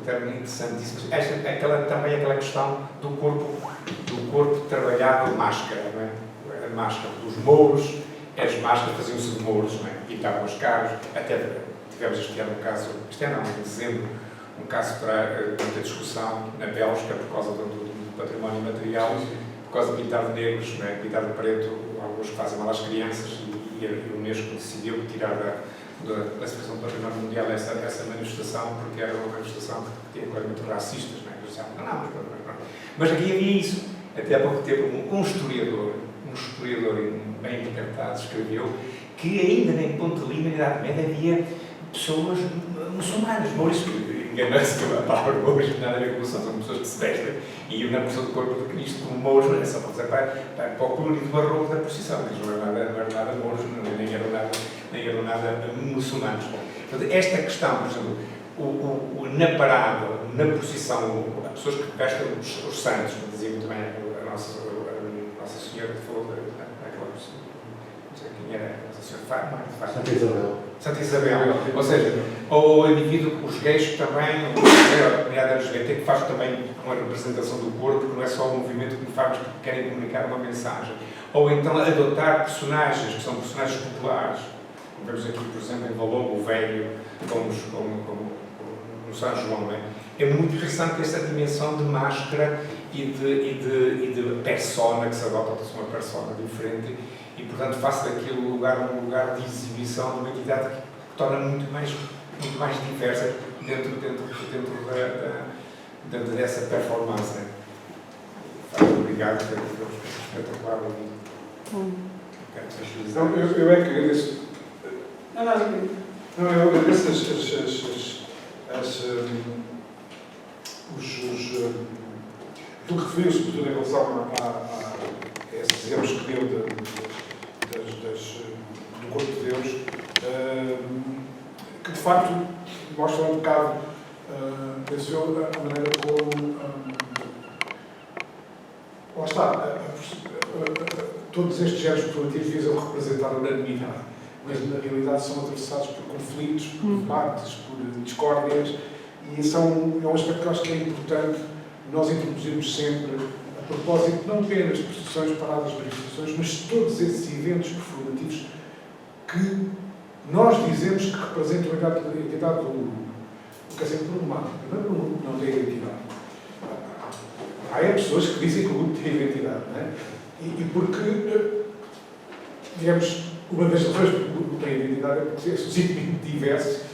termo interessantíssimo. Também aquela questão do corpo trabalhado máscara, não é? A máscara dos mouros, as máscaras faziam-se de mouros, não é? Pintavam os carros, até tivemos este ano um caso, em dezembro, um caso para muita discussão na Bélgica por causa do património material, por causa de pintar de negros, não é? Pintar de preto, alguns que fazem mal às crianças, e a Unesco decidiu tirar da classificação do património mundial essa manifestação, porque era uma manifestação que tinha claramente racistas, não é? Eles disseram, mas aqui havia isso. Até há pouco tempo, um historiador bem interpretado escreveu que ainda nem Ponte Lima, na Idade Média, havia pessoas muçulmanas. Mouros, engana-se que a palavra mouros não tem nada a ver com muçulmanos, são pessoas que se vestem e iam na procissão do corpo de Cristo como mouros, não é só para o colorido barroco da procissão, não era nada mouros, nem eram nada muçulmanos. Portanto, esta questão, por exemplo, na parada, na procissão, as pessoas que vestem os santos, dizia muito bem a Nossa Senhora que falou daquela pessoa, não sei quem era, a Nossa Senhora Fátima. Santa Isabel. Santa Isabel. Ou seja, ou o indivíduo, os gays também, a comunidade LGBT, que faz também uma representação do corpo, que não é só um movimento que faz porque querem comunicar uma mensagem. Ou então adotar personagens, que são personagens populares. Vemos aqui, por exemplo, em Valongo, o velho, como no São João, não é? É muito interessante esta dimensão de máscara e de persona, que se adota uma persona diferente, e, portanto, faça daquilo um lugar de exibição de uma entidade que torna muito mais diversa dentro dessa performance. Obrigado, foi espetacular. Eu é que agradeço. Eu agradeço aquilo que referiu, sobretudo em relação a esses exemplos que deu do corpo de Deus, que de facto mostra um bocado, penso eu, a maneira como lá está, todos estes géneros performativos visam representar a unanimidade, mas na realidade são atravessados por conflitos, por debates, por discórdias, e é um aspecto que eu acho que é importante nós introduzirmos sempre, a propósito não apenas de procissões, paradas, manifestações, mas todos esses eventos performativos que nós dizemos que representam a identidade do grupo. O que é sempre problemático. Não tem identidade. Há pessoas que dizem que o grupo tem identidade, não é? E porque, digamos, uma das razões que o grupo tem identidade é porque é suficientemente diverso,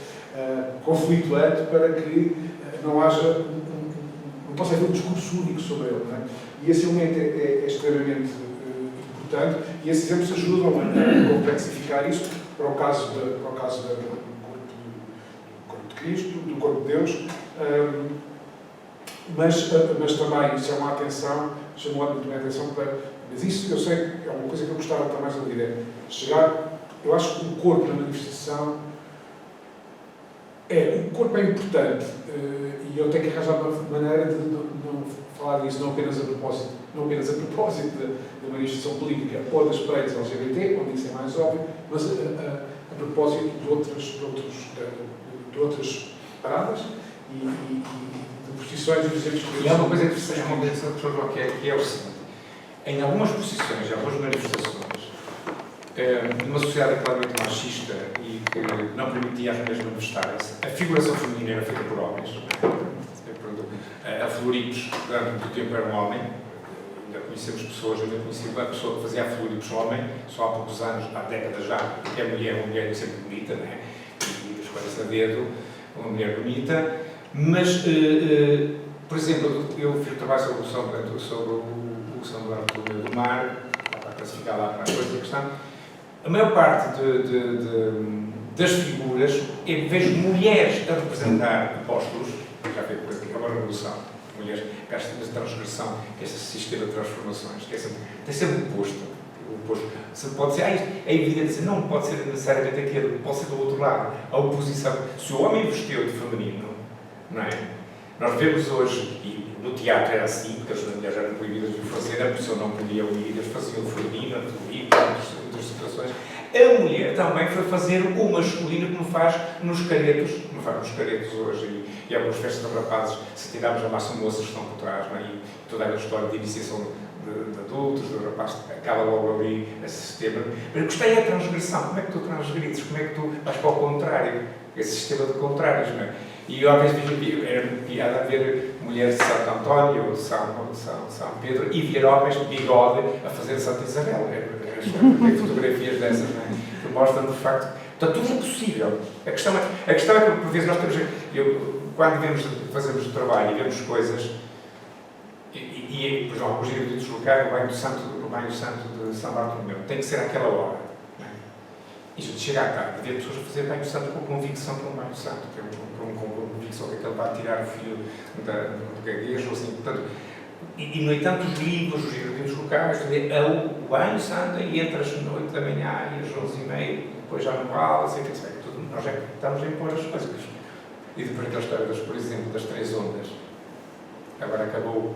conflituante, para que não haja não possa haver um discurso único sobre ele, não é? E esse elemento é extremamente importante, e esses exemplos ajudam a complexificar isso para o caso do corpo de Cristo, do corpo de Deus, mas também chamou a atenção a atenção para... Mas isso eu sei que é uma coisa que eu gostava de estar mais a ouvir, é chegar... Eu acho que o corpo na manifestação o corpo é importante, e eu tenho que arranjar uma maneira de não falar disso não apenas a propósito da manifestação política ou das paredes LGBT, onde isso é mais óbvio, mas a propósito de outras paradas e de procissões e exemplos que... E há uma coisa interessante, que é o seguinte: em algumas procissões, em algumas manifestações, numa sociedade claramente machista e que não permitia às mulheres manifestarem-se, a figuração feminina era feita por homens. A Floripes, durante muito tempo, era um homem. Ainda conhecemos pessoas, ainda conheci uma pessoa que fazia a Floripes homem, só há poucos anos, há décadas já, porque uma mulher sempre bonita, não é? E escolhe-se a dedo, uma mulher bonita. Mas, por exemplo, eu fiz um trabalho sobre o São Bartolomeu do Mar, para classificar lá para a coisa da questão. A maior parte das figuras, eu vejo mulheres a representar apóstolos, já veio por aqui, é uma revolução, mulheres, esta transgressão, este sistema de transformações, que tem sempre oposto. Pode ser, é evidente, não pode ser necessariamente aquele, pode ser do outro lado, a oposição. Se o homem vestiu de feminino, não é? Nós vemos hoje, e no teatro era assim, porque as mulheres eram proibidas de o fazer, a pessoa não podiam ir, eles faziam feminino, muitas situações. A mulher também foi fazer o masculino que não faz nos caretos, não faz nos caretos hoje, e algumas festas de rapazes, se tirarmos a massa moça que estão por trás, não é? E toda a história de iniciação de adultos, do rapaz acaba logo ali esse sistema. Mas gostei da transgressão. Como é que tu transgrides? Como é que tu vais para o contrário? Esse sistema de contrários, não é? E eu às vezes era piada a ver mulheres de Santo António ou de São Pedro e ver homens de bigode a fazer Santa Isabel. Tem fotografias dessas, não é? Que mostram de facto. Portanto, tudo é possível. A questão é que, por vezes, nós temos. Quando fazemos o trabalho e vemos coisas. Por exemplo, alguns eruditos locais, o banho santo de São Bartolomeu, tem que ser àquela hora. Não é? E se chega à tarde e vê pessoas a fazer banho santo com convicção que é um banho santo, que é com convicção que ele vai tirar o fio do gaguejo, assim, portanto. E, no entanto, os livros, os eruditos locais, o banho santo e entre as 8 da manhã e as 11h30, depois já não vale, assim, tudo. Nós já estamos a impor as coisas. E depois aquela história, por exemplo, das 3 ondas. Agora acabou.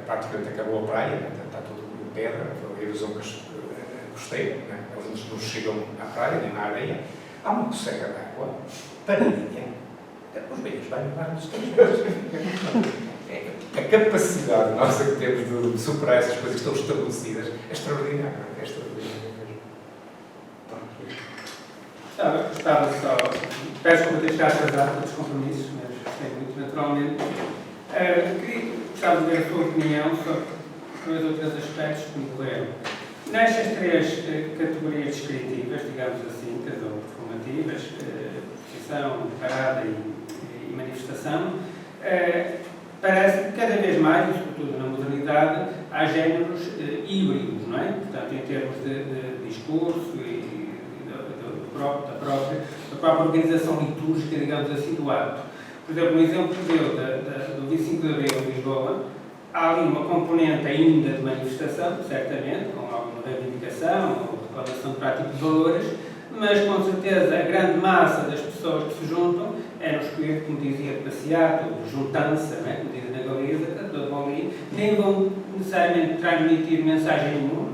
Praticamente acabou a praia, né? Está tudo em pedra, a erosão costeira, né? Eles não chegam à praia nem na areia. Há uma coceira de água paradinha. Os meios vão levar-nos todos. A capacidade nossa que temos de superar essas coisas que estão estabelecidas é extraordinária. É extraordinária mesmo. Estava só. Peço que vou deixar atrasado para os compromissos, mas gostei muito naturalmente. Gostava de ver a sua opinião sobre 2 ou 3 aspectos que me ocorreram. Nestas 3 categorias descritivas, digamos assim, ou performativas, posição, parada e manifestação, parece que cada vez mais, e sobretudo na modernidade, há géneros híbridos, não é? Portanto, em termos de discurso e da própria organização litúrgica, digamos assim, do ato. Por exemplo, no exemplo que deu do 25 de Abril em Lisboa, há ali uma componente ainda de manifestação, certamente, com alguma reivindicação ou reclamação de prática de valores, mas com certeza a grande massa das pessoas que se juntam é no espírito, como dizia, de passeato, de juntança, né, como diz na Galiza, todos vão ali, nem vão necessariamente transmitir mensagem nenhuma,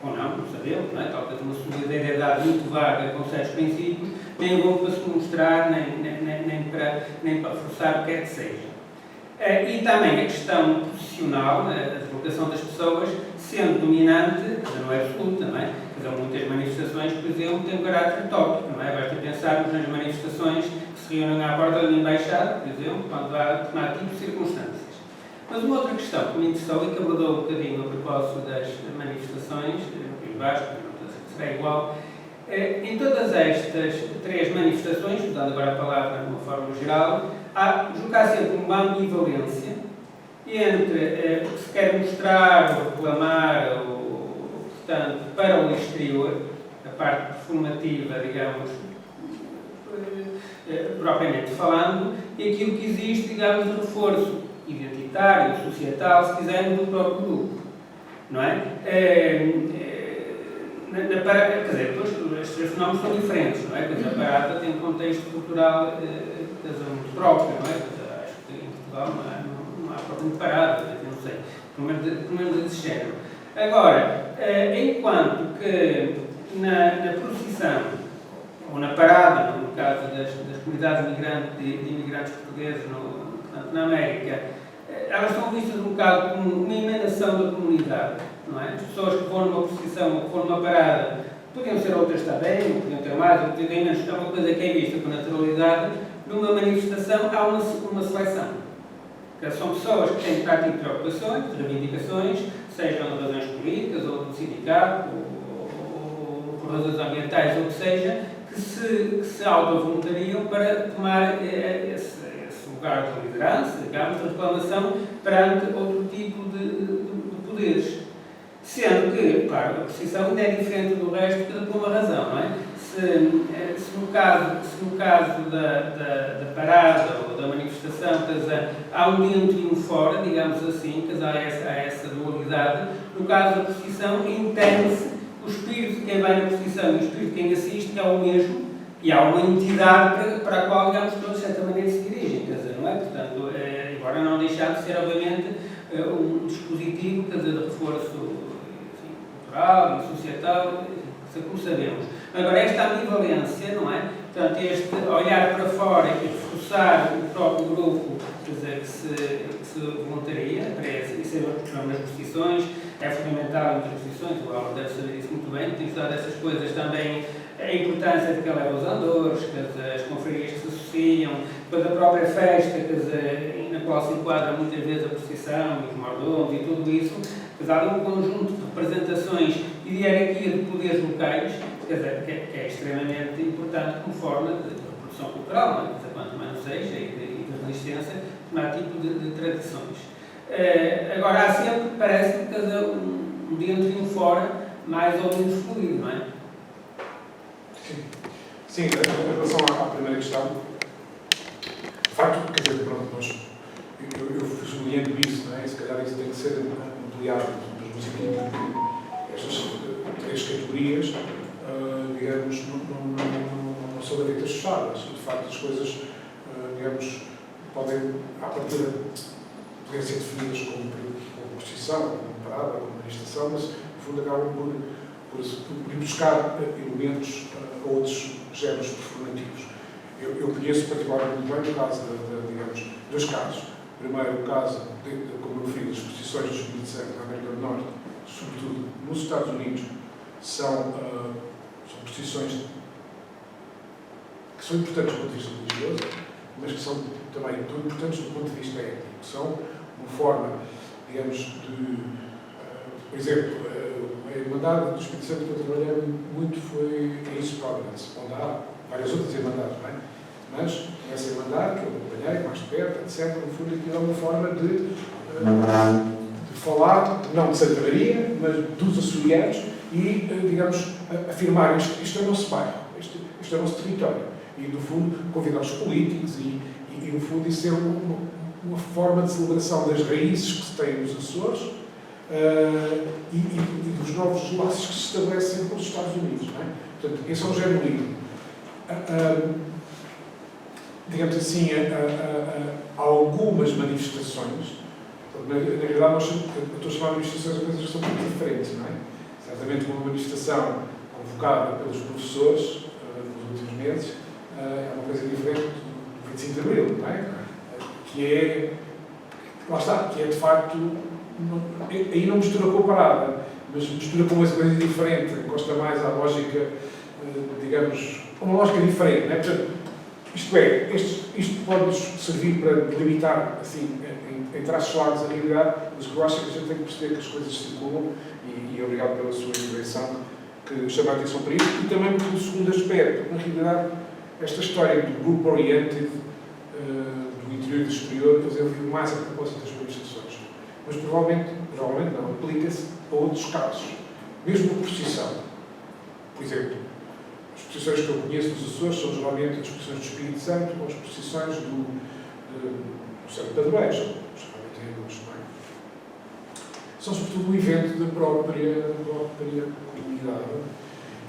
ou não sabemos, não é? Talvez uma solidariedade muito vaga com certos princípios, nem vão para se mostrar, nem para forçar o que é que seja. E também a questão profissional, a deslocação das pessoas, sendo dominante, mas não é absoluta, não é? Muitas manifestações, por exemplo, têm um caráter tópico, não é? Basta pensarmos nas manifestações que se reúnem à porta da embaixada, por exemplo, quando há determinado tipo de circunstâncias. Mas uma outra questão que me interessou e que abordou um bocadinho a propósito das manifestações, no Vasco, será igual, em todas estas 3 manifestações, usando agora a palavra de uma forma geral, há, julgar sempre uma ambivalência entre o que se quer mostrar ou reclamar, portanto, para o exterior, a parte performativa, digamos, propriamente falando, e aquilo que existe, digamos, de reforço identitário, societal, se quisermos, do próprio grupo. Não é? Quer dizer, depois, estes fenómenos são diferentes, não é? Quer dizer, a parada tem um contexto cultural muito próprio, não é? Quer dizer, acho que em Portugal não há propriamente parada, não sei, pelo menos desse género. Agora, enquanto que na procissão, ou na parada, no caso das comunidades de imigrantes portugueses portanto, na América, elas são vistas um bocado como uma emanação da comunidade, não é? As pessoas que vão numa procissão ou que vão numa parada, podiam ser outras também, podiam ter mais, ou podiam ter menos, é uma coisa que é vista com naturalidade. Numa manifestação há uma seleção. São pessoas que têm prática de preocupações, de reivindicações, sejam de razões políticas, ou do sindicato, ou por razões ambientais, ou o que seja, que se auto-voluntariam para tomar esse lugar de liderança, digamos, de reclamação perante outro tipo de poderes. Sendo que, claro, a procissão ainda é diferente do resto por uma razão, não é? Se no caso da parada ou da manifestação, há um dentro e um fora, digamos assim, há essa dualidade, no caso da procissão, entende-se o espírito de quem vai na procissão e o espírito de quem assiste é o mesmo, e há uma entidade para a qual, digamos, todos, de certa maneira, se dirigem, quer dizer, não é? Portanto, Agora, não deixar de ser, obviamente, um dispositivo, quer dizer, de reforço cultural e societal, como sabemos. Agora, esta ambivalência, não é? Portanto, este olhar para fora e reforçar o próprio grupo, quer dizer, que se voluntaria para ser nas posições, é fundamental entre as posições, o Álvaro deve saber isso muito bem, tem estudado essas coisas também, a importância de que ela leva os andores, as confrarias que se associam, depois a própria festa, quer dizer, na qual se enquadra muitas vezes a procissão, os mordomos e tudo isso, apesar de um conjunto de representações e de hierarquia de poderes locais, quer dizer, que é extremamente importante como forma de reprodução cultural, não é? Quanto mais não seja, e de resistência a tipo de tradições. Agora, há sempre, parece-me, um dentro e um fora mais ou menos fluido, não é? Sim, em relação à primeira questão, de facto, quer dizer, pronto, eu fui sublinhando isso, não é? E se calhar isso tem que ser ampliado, mas estas três categorias, digamos, não são gavetas fechadas. De facto, as coisas, digamos, podem, à partida, poder ser definidas como procissão, como parada, como manifestação, mas, no fundo, acabam por ir buscar elementos a outros géneros performativos. Eu conheço particularmente bem o caso, digamos, dois casos. Primeiro, o caso, como eu referi, das procissões do Espírito Santo na América do Norte, sobretudo nos Estados Unidos, são procissões que são importantes do ponto de vista religioso, mas que são também importantes do ponto de vista étnico. São uma forma, digamos, de... por exemplo, a Irmandade do Espírito Santo que eu trabalhei muito foi em East Providence, onde há várias outras Irmandades, não é? Mas essa Irmandade, que eu acompanhei mais de perto, etc., no fundo, aquilo é uma forma de falar, não de Santa Maria, mas dos açorianos e, digamos, afirmar isto é o nosso bairro, isto é o nosso território. E, no fundo, convidar os políticos e no fundo, isso é uma forma de celebração das raízes que se têm nos Açores e dos novos laços que se estabelecem com os Estados Unidos. Não é? Portanto, esse é um género livre. Digamos assim, há algumas manifestações, na realidade, eu estou a chamar de manifestações de coisas que são muito diferentes, não é? Certamente uma manifestação convocada pelos professores nos últimos meses é uma coisa diferente do 25 de Abril, não é? Que é, lá está, que é de facto, aí não mistura com a parada, mas mistura com uma coisa diferente, encosta mais à lógica, digamos, uma lógica diferente, não é? Portanto, isto é, isto pode-nos servir para delimitar, assim, em traços largos a realidade, mas o que eu acho é que a gente tem que perceber que as coisas circulam, e obrigado pela sua intervenção, que chama a atenção para isso, e também pelo segundo aspecto, na realidade, esta história do group oriented, do interior e do exterior, eu vi mais a propósito das manifestações. Mas provavelmente não, aplica-se a outros casos. Mesmo a procissão. Por exemplo, as procissões que eu conheço nos Açores são geralmente as procissões do Espírito Santo ou as procissões do Santo Padroeiro, geralmente não é? São sobretudo um evento da própria comunidade,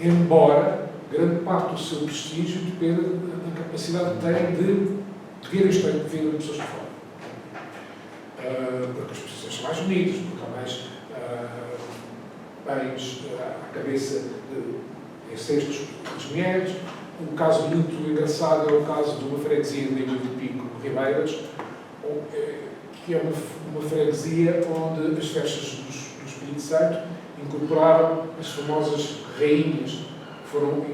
embora grande parte do seu prestígio dependa da capacidade que tem de ver isto, de ver as pessoas de fora. Porque as procissões são mais bonitas, porque há mais bens à cabeça de cestos das mulheres. Um caso muito engraçado é o caso de uma freguesia de Ilha do Pico, Ribeiras, que é uma freguesia onde as festas do Espírito Santo incorporaram as famosas rainhas que foram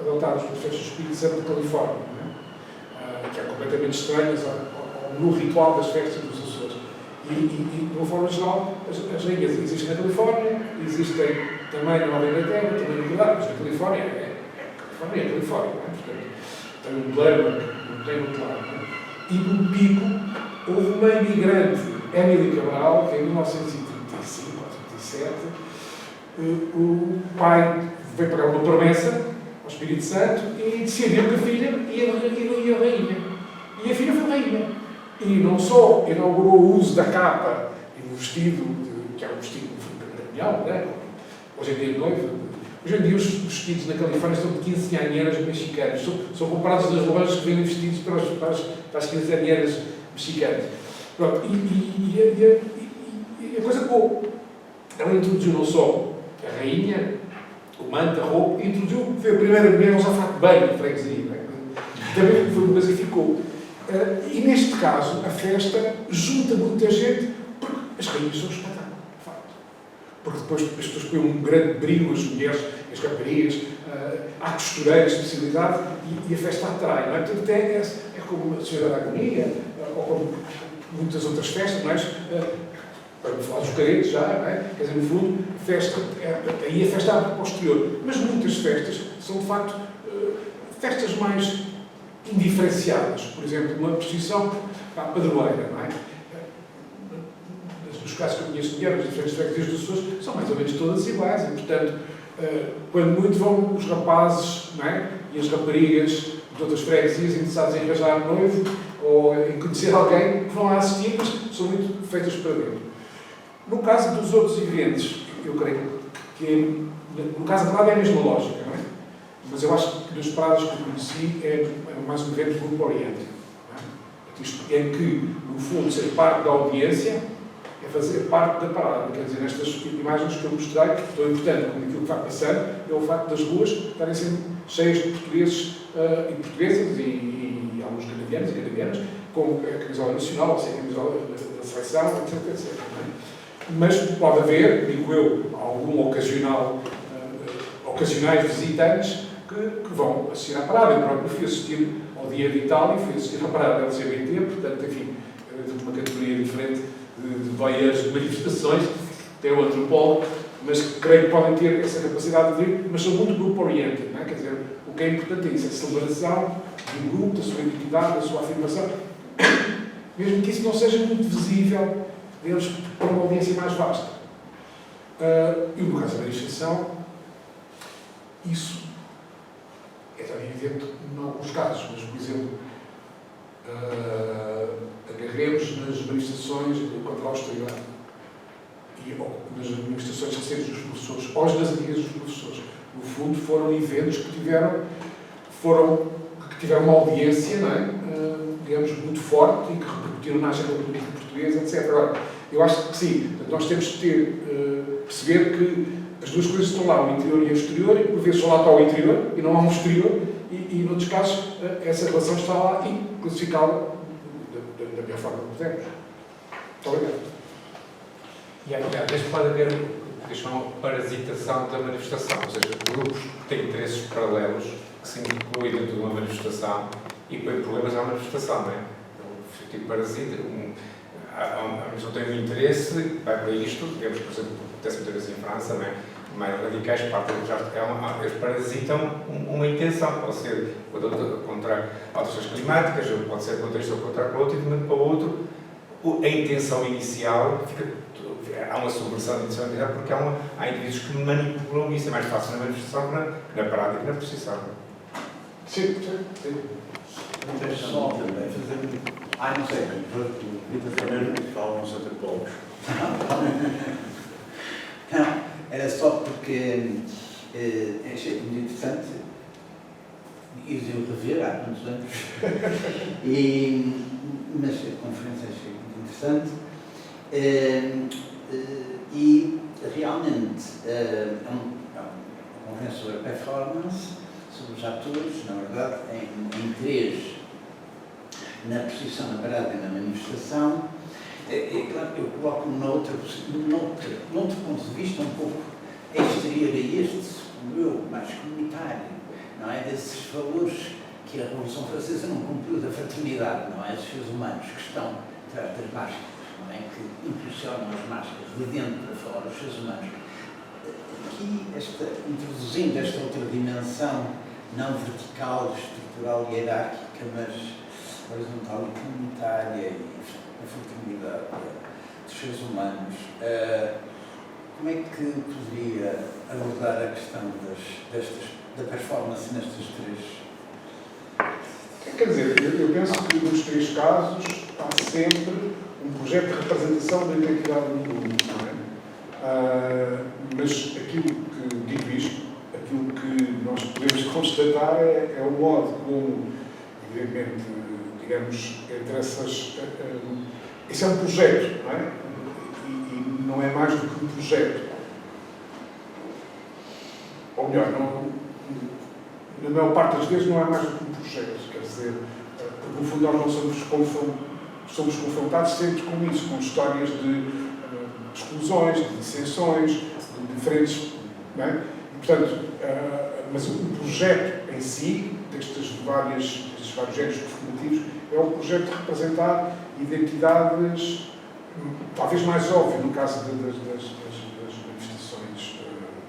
adotadas pelas festas do Espírito Santo da Califórnia, que é completamente estranhas no ritual das festas dos Açores. E de uma forma geral, as rainhas existem na Califórnia, existem também na Nova Inglaterra, também no Canadá, mas na Califórnia é Califórnia, não é? Portanto, tem um glamour, não tem outro lado. Não é? E no Pico houve uma imigrante, Emily Cabral, que em 1935 ou 37, o pai veio pagar uma promessa ao Espírito Santo e decidiu que a filha ia rainha. E a filha foi rainha. E não só inaugurou o uso da capa e do vestido, que é um vestido patrimonial, né? Hoje em dia de noiva. Hoje em dia os vestidos na Califórnia são de quinceañeras mexicanas. São comprados nas lojas que vendem vestidos para as quinceañeras mexicanas. Pronto, e a coisa boa, ela introduziu não só a rainha, o manto, a roupa, introduziu, foi a primeira mulher a usar fato bem na freguesia, não é? Também foi uma coisa que ficou. E neste caso, a festa junta muita gente, porque as rainhas são um espetáculo, de facto. Porque depois as pessoas põem um grande brilho, as mulheres, as raparigas, há costureiras, especialidade, e a festa atrai, não é? Portanto, é como a Senhora da Agonia, ou como muitas outras festas, não é? Para não falar dos caretos já, não é? Quer dizer, no fundo, aí a festa abre para o exterior. Mas muitas festas são, de facto, festas mais indiferenciadas. Por exemplo, uma procissão padroeira, não é? Nos casos que eu conheço de mulheres, as diferentes freguesias dos Açores são mais ou menos todas iguais. E, portanto, quando muito vão os rapazes, não é? E as raparigas de outras freguesias interessadas em arranjar noivo ou em conhecer alguém que vão lá assistir, mas são muito feitas para dentro. No caso dos outros eventos, eu creio que no caso da parada é a mesma lógica, não é? Mas eu acho que nas paradas que eu conheci é mais um evento do Grupo Oriente, não é? Em que, no fundo, ser parte da audiência é fazer parte da parada. Quer dizer, nestas imagens que eu mostrei, tão importante como aquilo que vai passando, é o facto das ruas estarem sempre cheias de portugueses e portuguesas e alguns canadianos e canadianas, com a camisola nacional, ou seja, a camisola da seleção, etc, etc. Mas pode haver, digo eu, algum ocasionais visitantes que vão assistir à parada. Eu próprio fui assistir ao Dia de Itália, fui assistir à parada LGBT, portanto, enfim, de uma categoria diferente de veias de manifestações, tem o antropólogo, mas creio que podem ter essa capacidade de vir, mas são muito grupo-oriented, não é? Quer dizer, o que é importante é isso, a celebração do grupo, da sua identidade, da sua afirmação, mesmo que isso não seja muito visível deles para uma audiência mais vasta. E no caso da manifestação, isso é também evidente em alguns casos, mas, por exemplo, agarremos nas manifestações contra a austeridade e nas manifestações recentes dos professores, ou nas antigas dos professores. No fundo, foram eventos que tiveram uma audiência, não é? Digamos, muito forte e que repercutiram na agenda política portuguesa, etc. Agora, eu acho que sim, nós temos que perceber que as duas coisas estão lá, o interior e o exterior, e por vezes só lá está o interior e não há um exterior, e noutros casos essa relação está lá e classificá-la da melhor forma que podemos. Muito obrigado. E às vezes pode haver o que chamam parasitação da manifestação, ou seja, grupos que têm interesses paralelos que se incluem dentro de uma manifestação e põem problemas à manifestação, não é? Então, tipo parasita, a pessoa tem um interesse, vai para isto, digamos, por exemplo, acontece muitas vezes em França, não é? Mais radicais, eles parasitam uma intenção, pode ser contra alterações climáticas, ou pode ser contra isto ou contra aquilo outro, e de um momento para o outro, a intenção inicial há uma subversão da intenção inicial porque há indivíduos que manipulam isso. É mais fácil na manifestação que na parada e que na procissão. Sim, sim. Deixa só também fazer. Não sei, Vitor Fernando falam uns antropólogos. Não, era só porque achei muito interessante e eu rever há muitos anos. Mas a conferência achei muito interessante e realmente é uma conferência sobre a performance, sobre os atores, na verdade, em três. Na posição, na parada e na manifestação, claro, eu coloco noutro ponto de vista um pouco exterior a este, o meu, mais comunitário, não é? Desses valores que a Revolução Francesa não cumpriu da fraternidade, não é? Os seres humanos que estão atrás das máscaras, não é? Que impulsionam as máscaras de dentro para fora, os seres humanos. Aqui, introduzindo esta outra dimensão, não vertical, estrutural e hierárquica, mas horizontal e comunitária e a fraternidade dos seres humanos. Como é que poderia abordar a questão da performance nestes três? Quer dizer, eu penso que nos três casos há sempre um projeto de representação da identidade do mundo, não é? Mas aquilo que, dito isto, aquilo que nós podemos constatar é o modo como, evidentemente, digamos, entre isso é um projeto, não é? E não é mais do que um projeto. Ou melhor, na maior parte das vezes não é mais do que um projeto, quer dizer, porque no fundo nós não somos confrontados sempre com isso, com histórias de exclusões, de dissensões, de diferentes, não é? E, portanto, mas o projeto em si, destes vários géneros performativos, é um projeto de representar identidades, talvez mais óbvio no caso das manifestações,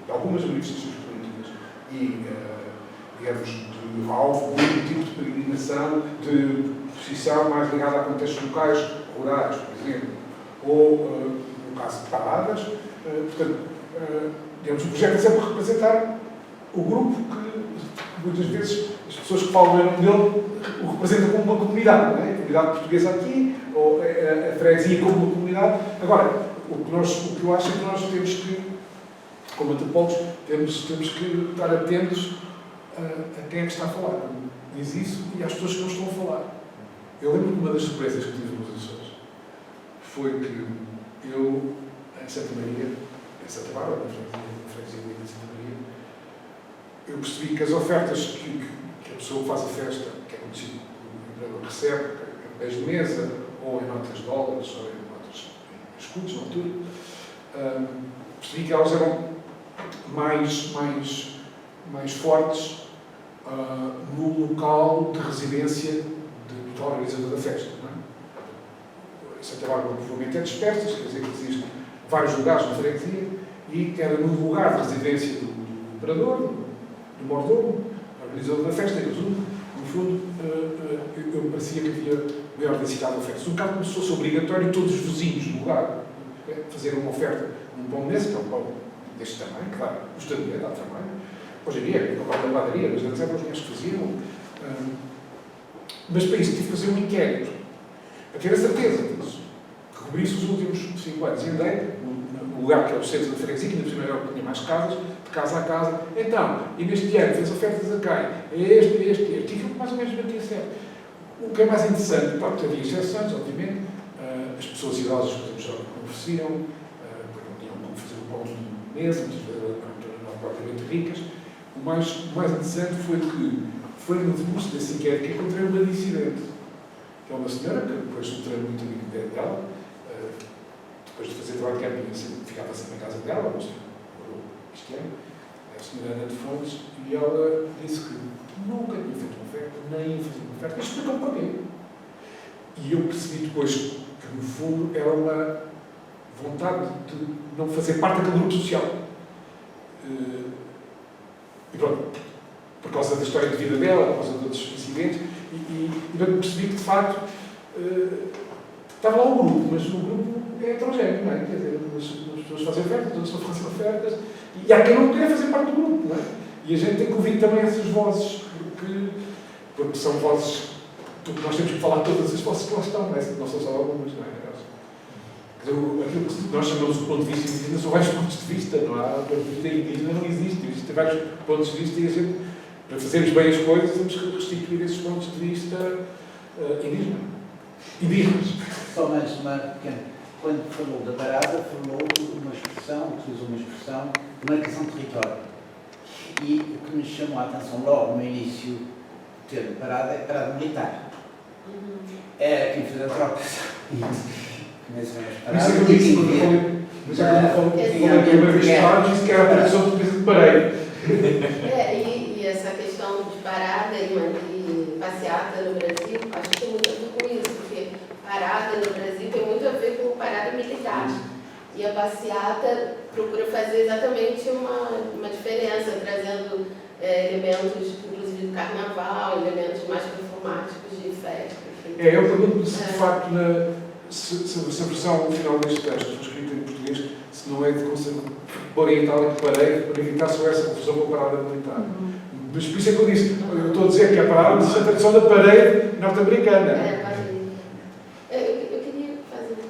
de algumas manifestações políticas, e, digamos, de alvo de um tipo de peregrinação, de posição mais ligada a contextos locais, rurais, por exemplo, ou, no caso de paradas, portanto, digamos, o projeto é sempre representar o grupo que, muitas vezes, as pessoas que falam em nome dele o representam como uma comunidade, não é? A comunidade portuguesa aqui, ou a freguesia como uma comunidade. Agora, o que eu acho é que nós temos que, como antropólogos, temos que estar atentos a quem é que está a falar. Diz isso e às pessoas que não estão a falar. Eu lembro que uma das surpresas que tive nos Açores foi que eu, em Santa Maria, em Santa Bárbara, na freguesia de Santa Maria, eu percebi que as ofertas que a pessoa que faz a festa, que é conhecido, o empregador recebe, em pés de mesa, ou em notas de dólares, ou em notas em escudos, na altura, percebi que elas eram mais fortes no local de residência do organizador da festa. Não é? Santa Bárbara, provavelmente, é dispersas, quer dizer que existem vários lugares na freguesia, e era no lugar de residência do operador, do mordomo, organizador da festa, em resumo, no fundo, eu parecia que havia maior densidade de ofertas. Um bocado como se fosse obrigatório todos os vizinhos do lugar fazer uma oferta, um pão desse, que é um pão deste tamanho, claro, custa dinheiro, dá tamanho. Hoje em dia, é uma parte da padaria, mas antes eram os que faziam. Mas para isso tive que fazer um inquérito, para ter a certeza disso. Que cobri-se os últimos 5 anos. E andei no lugar que é o centro da freguesia, que ainda por cima era o que tinha mais casas, de casa a casa. Então, e neste ano fez ofertas a quem? Este. E aquilo mais ou menos batia certo. O que é mais interessante, pronto, havia exceções, obviamente. As pessoas idosas, por exemplo, já não ofereciam, porque não tinham como fazer o pão de mesa, muitas vezes não propriamente ricas. O mais interessante foi que foi no denúncio desse inquérito que encontrei uma dissidente. Que é uma senhora que depois se tornou muito amiga dela, depois de fazer trabalho de camping, ficava sempre em casa dela, mas morou este ano, a senhora Ana de Fontes, e ela disse que nunca tinha feito uma oferta, nem ia fazer uma oferta, e explicou porquê. E eu percebi depois que, no fundo, era uma vontade de não fazer parte daquele grupo social. E pronto, por causa da história de vida dela, por causa de outros incidentes, e percebi que, de facto, estava lá um grupo, mas o grupo é heterogéneo, não é? Quer dizer, as pessoas fazem ofertas, todas estão fazendo ofertas, e há quem não queira fazer parte do grupo, não é? E a gente tem que ouvir também essas vozes, porque são vozes, nós temos que falar todas as vozes que lá estão, não é? Não são só algumas, não é? Aquilo que nós chamamos de ponto de vista indígena são vários pontos de vista, não há? O ponto de vista indígena não existe, existem vários pontos de vista e a gente, para fazermos bem as coisas, temos que restituir esses pontos de vista indígenas. Só mais uma pequena. Quando falou da parada, falou uma expressão, utilizou uma expressão de marcação de território. E o que me chamou a atenção logo no início do termo parada é parada militar. É quem fez a troca. Conhece bem as paradas. Mas é que eu falei a primeira vez que disse que era a tradição de parede. E essa questão de parada e passeata no Brasil, acho que tem muito a ver com isso, porque parada no Brasil tem muito a ver com parada militar. E a passeata procura fazer exatamente uma diferença, trazendo elementos, inclusive do carnaval, elementos mais performáticos de festa. Eu pergunto-me se, de facto, se a versão final deste texto, escrita em português, se não é de pôr em itálico parede para evitar só essa confusão com a parada militar. Mas por isso é que eu disse, eu estou a dizer que a parada, mas a tradução da parede norte-americana. Eu queria fazer uma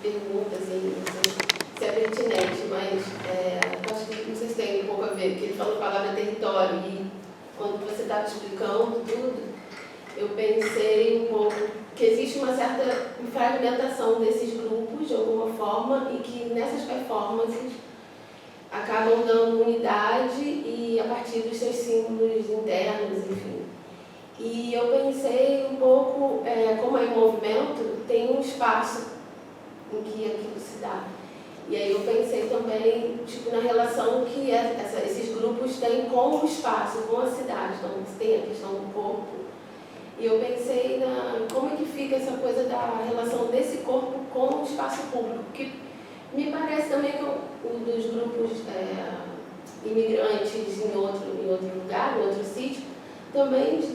pergunta, assim, não sei se é pertinente, mas acho que não sei se tem um pouco a ver, porque ele falou a palavra território, e quando você estava explicando tudo, eu pensei um pouco que existe uma certa fragmentação desses grupos, de alguma forma, e que nessas performances acabam dando unidade e a partir dos seus símbolos internos, enfim. E eu pensei um pouco, como é um movimento, tem um espaço em que aquilo se dá. E aí eu pensei também tipo, na relação que esses grupos têm com o espaço, com a cidade. Então, tem a questão do corpo. E eu pensei como é que fica essa coisa da relação desse corpo com o espaço público. Que me parece também que um dos grupos imigrantes em outro lugar, em outro sítio, também de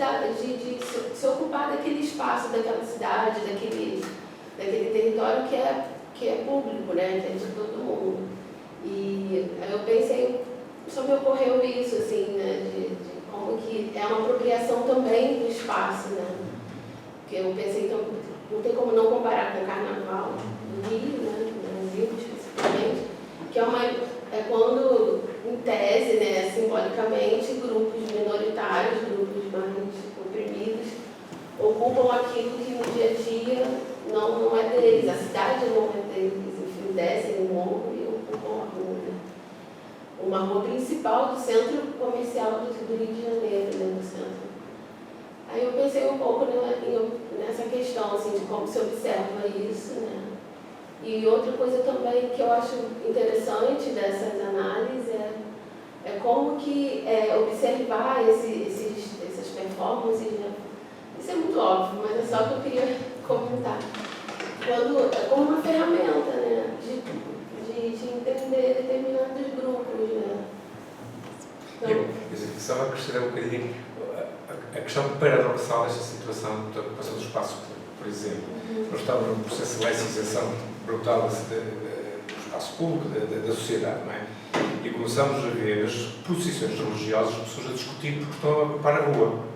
se ocupar daquele espaço, daquela cidade, daquele território que é público, né, que é de todo mundo. E aí eu pensei, só me ocorreu isso, assim, né, de como que é uma apropriação também do espaço, né, porque eu pensei, então, não tem como não comparar com o Carnaval do Rio, né, do Rio especificamente, que é quando, em tese, né, simbolicamente, grupos minoritários, grupos mais oprimidos, ocupam aquilo que no dia a dia não é deles, a cidade não é deles, enfim, descem o morro e ocupam a rua, né? Uma rua principal do centro comercial do Rio de Janeiro, né, do centro. Aí eu pensei um pouco nessa questão, assim, de como se observa isso, né? E outra coisa também que eu acho interessante dessas análises é como que observar essas performances, né? Isso é muito óbvio, mas é só que eu queria comentar. Como uma ferramenta, né? De entender determinados grupos, né? Então, só para acrescentar um bocadinho a questão paradoxal desta situação da ocupação do espaço público, por exemplo. Nós estamos num processo de laicização brutal do espaço público, da sociedade, não é? E começamos a ver as posições religiosas, pessoas a discutir porque estão a ocupar a rua.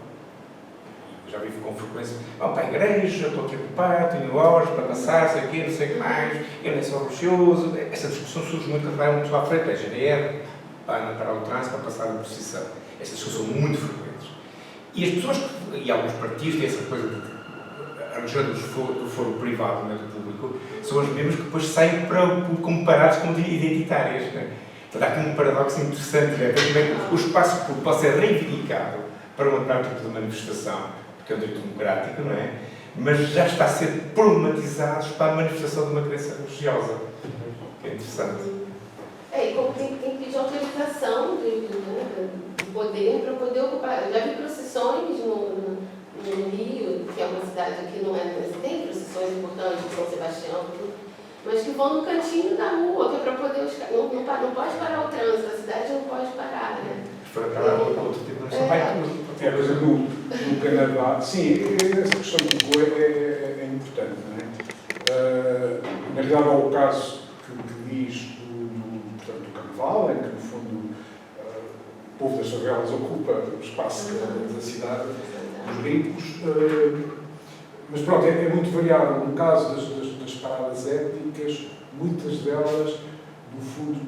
Já vivo com frequência, vão para a igreja, estou aqui a ocupar, tenho horas para passar, sei o quê, não sei o que mais, eu nem sou religioso. Essa discussão surge muito quando vai uma pessoa à frente da GNR, para parar o trânsito, para passar a procissão. Estas discussões são muito frequentes. E as pessoas, e alguns partidos têm essa coisa de arranjando do foro privado, não é, do público, são as mesmas que depois saem comparadas como identitárias. Não é? Portanto, há aqui um paradoxo interessante, não é? Como é que o espaço público pode ser reivindicado para um determinado tipo de manifestação, porque é um direito democrático, não é? Mas já está a ser problematizado para a manifestação de uma crença religiosa. Que é interessante. E como tem que pedir autorização do poder para poder ocupar. Eu já vi procissões no Rio, que é uma cidade que não tem procissões importantes de São Sebastião, mas que vão no cantinho da rua, que é para poder... Não pode parar o trânsito, a cidade não pode parar, né? Se for parar outro tipo de não vai tudo. Por exemplo, no Canadá, sim, essa questão do cor é importante, não é? Na realidade, há o caso que diz do Carnaval, em que, no fundo, o povo das favelas ocupa o espaço da cidade, dos ricos, mas pronto, é muito variável. No caso das paradas étnicas, muitas delas, no fundo,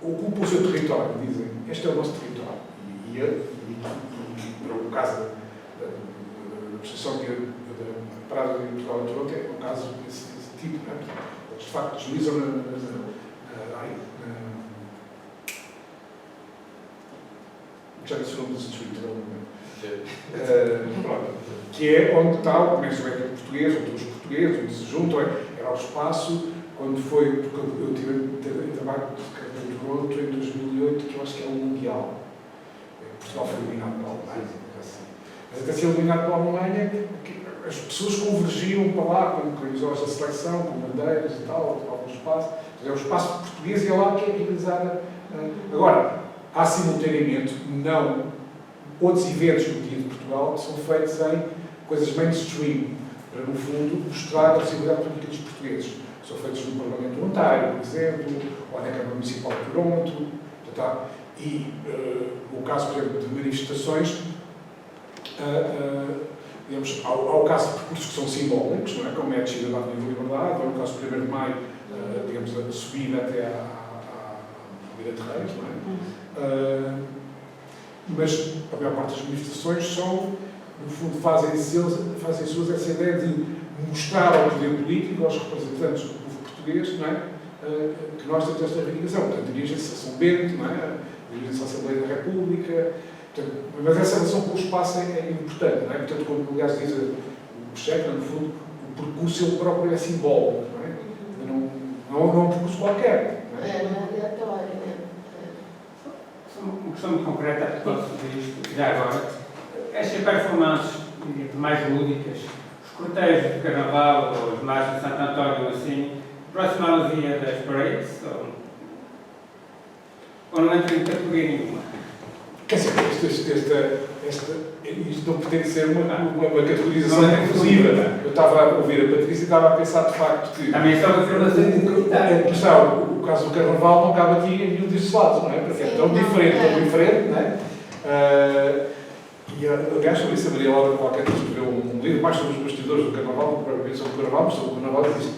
ocupam o seu território, dizem, este é o nosso território. E para o caso da procissão da parada eleitoral de Toronto, é um caso desse tipo, não é? Eles, de facto, deslizam já disse o nome do street, que é onde está o comércio étnico português, onde os portugueses, onde se juntam, era o espaço, quando foi, porque eu tive trabalho de Toronto em 2008, que eu acho que é o Mundial. Portugal foi eliminado pela Alemanha, assim. Mas até ser eliminado pela Alemanha, as pessoas convergiam para lá com camisolas da seleção, com bandeiras e tal, algum espaço. É o espaço português e é lá que é realizada. Agora, há simultaneamente outros eventos no dia de Portugal que são feitos em coisas mainstream, para, no fundo, mostrar a possibilidade política dos portugueses. São feitos no Parlamento de Ontário, por exemplo, ou na Câmara Municipal de Toronto, e no caso, por exemplo, de manifestações, digamos, há o caso de percursos que são simbólicos, não é? Como é a descida da Avenida da Liberdade, ou no caso do 1º de Maio, digamos, a subida até à Avenida de Reis, não é? Mas a maior parte das manifestações são no fundo, fazem suas essa ideia de mostrar ao poder político, aos representantes do povo português, não é? Que nós temos esta reivindicação. Portanto, dirigem-se a São Bento, não é? Dirigem-se à Assembleia da República. Portanto, mas essa relação com o espaço é importante, não é? Portanto, como aliás diz o Checa, no fundo, o percurso ele próprio é simbólico, não é? Não é um percurso qualquer. Não é? Não é aleatório, né? Uma questão muito concreta a propósito disto, já agora. Estas performances mais lúdicas, os cortejos de carnaval ou as marchas de Santo António, assim, aproximavam-se das parades ou não entra em categoria nenhuma? Quer dizer, isto não pretende ser uma categorização inclusiva. Eu estava a ouvir a Patrícia e estava a pensar de facto que. Também são afirmações identitárias. O caso do Carnaval não cabe aqui em nenhum destes lados, não é? Porque é tão diferente, não é? E aliás, sobre isso, a Maria Laura Valqueta escreveu um livro mais sobre os bastidores do Carnaval, propriamente sobre o Carnaval, mas sobre o Carnaval existe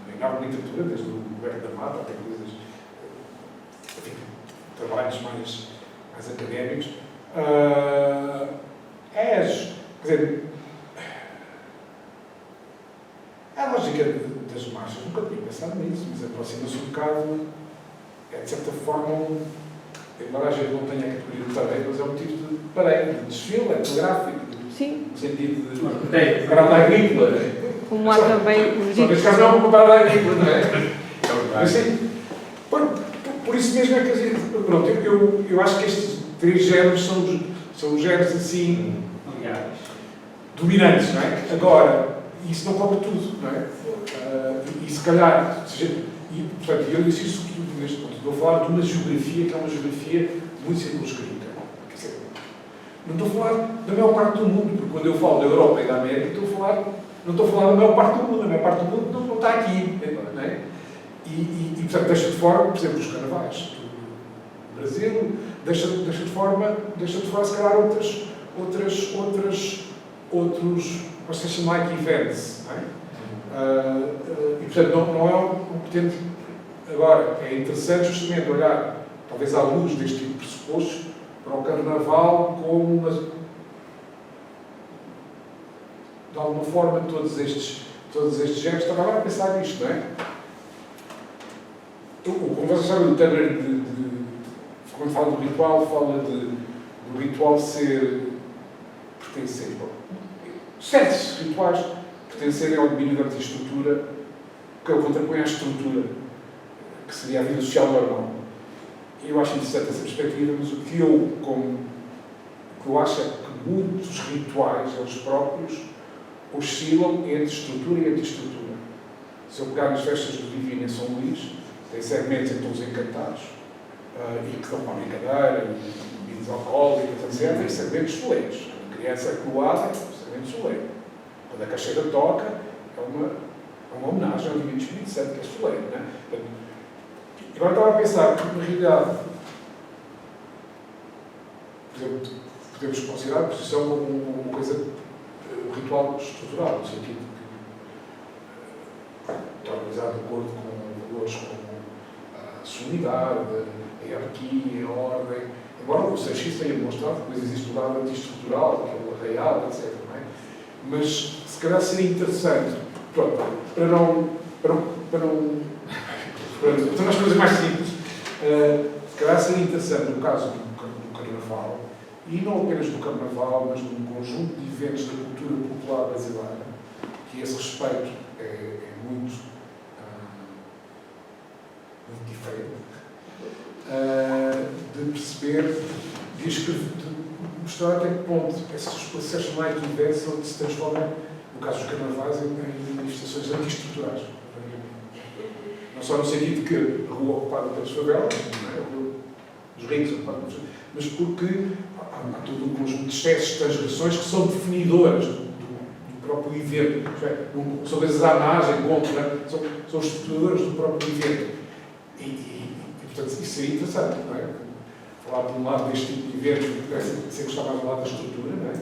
uma enorme literatura, desde o Roberto da Mata até coisas, enfim, trabalhos mais académicos. Quer dizer, a lógica das marchas, nunca tinha pensado nisso, mas aproxima-se um bocado, de certa forma, embora a gente não tenha a categoria de parede, mas é um tipo de parede, de desfile, etnográfico, no sentido de parada agrícola. Como há também os neste caso não é uma parada agrícola, não é? Assim, por isso mesmo é que, pronto, eu acho que estes três géneros são os géneros assim, dominantes, não é? Agora, isso não cobre tudo, não é? E se calhar, portanto, eu disse isso tudo neste ponto. Estou a falar de uma geografia que é uma geografia muito circunscrita. Quer dizer, não estou a falar da maior parte do mundo, porque quando eu falo da Europa e da América, não estou a falar da maior parte do mundo. A maior parte do mundo não está aqui, não é? E portanto, deixa de fora, por exemplo, os carnavais do Brasil, deixa de fora, se calhar, outros, vamos chamar like events, não é? E, portanto, não é um pretende. Agora, é interessante justamente olhar, talvez à luz deste tipo de pressupostos, para o Carnaval como uma. De alguma forma, todos estes géneros. Estava agora a pensar nisto, não é? Como vocês sabem, o Tanner, quando fala do ritual, fala do ritual pertencer. Certos rituais pertencerem ao domínio da antiestrutura, que ele contrapõe à estrutura, que seria a vida social normal. Eu acho interessante essa perspectiva, mas o que eu acho é que muitos rituais, eles próprios, oscilam entre estrutura e antiestrutura. Se eu pegar nas festas do Divino em São Luís, tem segmentos em todos encantados, e que dão para a brincadeira, e bebidas alcoólicas, etc., e segmentos solenes. Quando a criança é coroada, é um segmento solene. Quando a caixeira toca, é uma homenagem ao Divino Espírito Santo, que é solene. Não é? Agora estava a pensar que, na realidade, por exemplo, podemos considerar a posição como uma coisa, um ritual estrutural, no sentido que está organizado de acordo com valores como a solidariedade, a hierarquia, a ordem. Embora o Sanchis tenha demonstrado que depois existe um lado antiestrutural, que é o arraial, etc. Não é? Mas, se calhar, seria interessante, pronto, para não tornar as coisas mais simples, se calhar seria interessante, no caso do Carnaval, e não apenas do Carnaval, mas de um conjunto de eventos da cultura popular brasileira, que a esse respeito é muito diferente, de perceber, de mostrar até que ponto esses processos mais diversos se transformam, no caso dos carnavais, em manifestações antiestruturais. Não só no sentido de que a rua ocupada pelas favelas, não é? A rua dos ricos ocupada pelas favelas, mas porque há todo um conjunto de excessos, de transgressões que são definidoras do próprio evento. São vezes à margem, contra, são estruturadoras do próprio evento. E, portanto, isso seria interessante, não é? Falar de um lado deste tipo de eventos, sempre está mais ao lado da estrutura, não é?